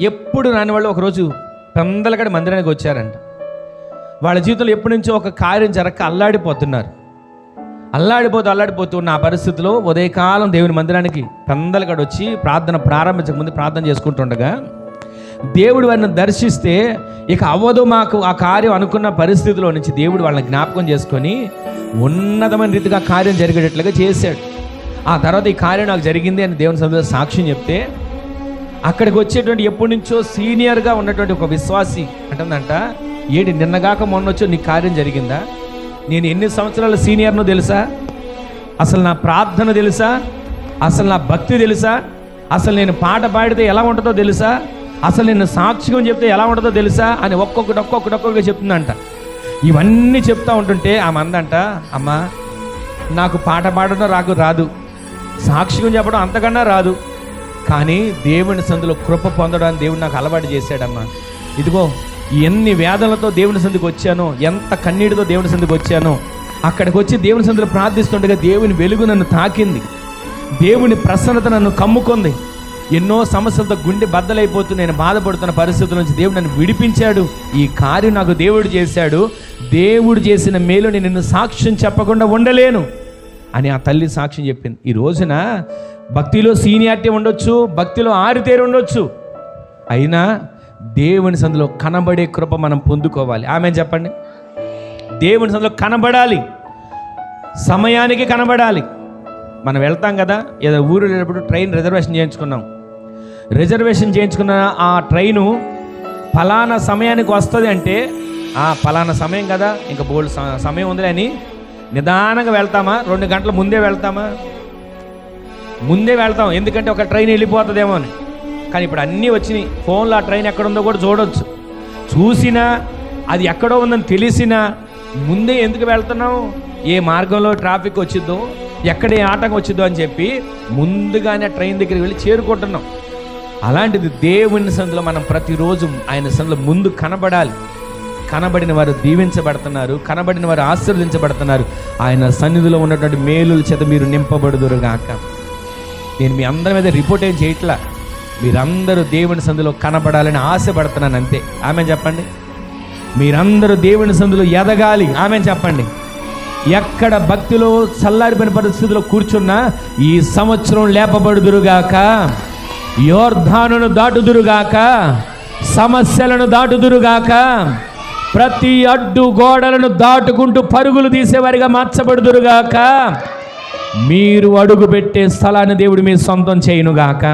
ఎప్పుడు రాని వాళ్ళు ఒకరోజు పెందలకడ మందిరానికి వచ్చారంట. వాళ్ళ జీవితంలో ఎప్పటి నుంచో ఒక కార్యం జరగక అల్లాడిపోతూ ఉన్న ఆ పరిస్థితిలో ఉదయకాలం దేవుని మందిరానికి పెందలకడ వచ్చి ప్రార్థన ప్రారంభించక ముందు ప్రార్థన చేసుకుంటుండగా దేవుడు వారిని దర్శిస్తే ఇక అవ్వదు మాకు ఆ కార్యం అనుకున్న పరిస్థితిలో నుంచి దేవుడు వాళ్ళని జ్ఞాపకం చేసుకొని ఉన్నతమైన రీతిగా కార్యం జరిగేటట్లుగా చేశాడు. ఆ తర్వాత ఈ కార్యం నాకు జరిగింది అని దేవుని సన్నిధిలో సాక్ష్యం చెప్తే అక్కడికి వచ్చేటువంటి ఎప్పటి నుంచో సీనియర్గా ఉన్నటువంటి ఒక విశ్వాసి అంటుందంట, ఏంటి నిన్నగాక మొన్నొచ్చో నీ కార్యం జరిగిందా? నేను ఎన్ని సంవత్సరాల సీనియర్నో తెలుసా? అసలు నా ప్రార్థన తెలుసా? అసలు నా భక్తి తెలుసా? అసలు నేను పాట పాడితే ఎలా ఉంటుందో తెలుసా? అసలు నేను సాక్ష్యం చెప్తే ఎలా ఉంటుందో తెలుసా అని ఒక్కొక్కటిగా చెప్తుందంట. ఇవన్నీ చెప్తా ఉంటుంటే ఆమె అందంట, అమ్మా నాకు పాట పాడడం రాదు, సాక్ష్యం చెప్పడం అంతకన్నా రాదు, కానీ దేవుని సందులో కృప పొందడానికి దేవుడు నాకు అలవాటు చేశాడమ్మా. ఇదిగో ఎన్ని వేదనలతో దేవుని సందుకు వచ్చానో, ఎంత కన్నీటితో దేవుని సందుకు వచ్చానో, అక్కడికి వచ్చి దేవుని సందులో ప్రార్థిస్తుండగా దేవుని వెలుగు నన్ను తాకింది, దేవుని ప్రసన్నత నన్ను కమ్ముకుంది. ఎన్నో సమస్యలతో గుండె బద్దలైపోతూ నేను బాధపడుతున్న పరిస్థితుల నుంచి దేవుడు నన్ను విడిపించాడు. ఈ కార్యం నాకు దేవుడు చేశాడు. దేవుడు చేసిన మేలు నేను నిన్ను సాక్ష్యం చెప్పకుండా ఉండలేను అని ఆ తల్లి సాక్ష్యం చెప్పింది. ఈ రోజున భక్తిలో సీనియారిటీ ఉండొచ్చు, భక్తిలో ఆరితేరి ఉండొచ్చు, అయినా దేవుని సందులో కనబడే కృప మనం పొందుకోవాలి. ఆమె చెప్పండి. దేవుని సందులో కనబడాలి, సమయానికి కనబడాలి. మనం వెళ్తాం కదా, ఏదో ఊరు వెళ్ళినప్పుడు ట్రైన్ రిజర్వేషన్ చేయించుకున్న ఆ ట్రైను ఫలానా సమయానికి వస్తుంది అంటే ఫలానా సమయం కదా, ఇంకా బోల్డ్ సమయం ఉందిలే అని నిదానంగా వెళ్తామా? 2 గంటల ముందే వెళ్తామా? ముందే వెళ్తాం, ఎందుకంటే ఒక ట్రైన్ వెళ్ళిపోతుందేమో అని. కానీ ఇప్పుడు అన్నీ వచ్చినాయి, ఫోన్లో ఆ ట్రైన్ ఎక్కడుందో కూడా చూడవచ్చు. చూసినా అది ఎక్కడో ఉందని తెలిసినా ముందే ఎందుకు వెళ్తున్నాం? ఏ మార్గంలో ట్రాఫిక్ వచ్చిద్దో, ఎక్కడ ఏ ఆటంకం వచ్చిద్దో అని చెప్పి ముందుగానే ట్రైన్ దగ్గరికి వెళ్ళి చేరుకుంటున్నాం. అలాంటిది దేవుని సందులో మనం ప్రతిరోజు ఆయన సందులో ముందు కనబడాలి. కనబడిన వారు దీవించబడుతున్నారు, కనబడిన వారు ఆశీర్వదించబడుతున్నారు. ఆయన సన్నిధిలో ఉన్నటువంటి మేలుల చేత మీరు నింపబడుదురుగాక. నేను మీ అందరి మీద రిపోర్ట్ ఏం చేయట్లా, మీరందరూ దేవుని సందులో కనబడాలని ఆశపడుతున్నాను అంతే. ఆమె చెప్పండి. మీరందరూ దేవుని సందులో ఎదగాలి. ఆమె చెప్పండి. ఎక్కడ భక్తిలో చల్లారిపోయిన పరిస్థితిలో కూర్చున్నా ఈ సంవత్సరం లేపబడుదురుగాక, యోర్ధానును దాటుదురుగాక, సమస్యలను దాటుదురుగాక, ప్రతి అడ్డు గోడలను దాటుకుంటూ పరుగులు తీసేవారిగా మార్చబడుదురుగాక, మీరు అడుగు పెట్టే స్థలాన్ని దేవుడు మీ సొంతం చేయునుగాక.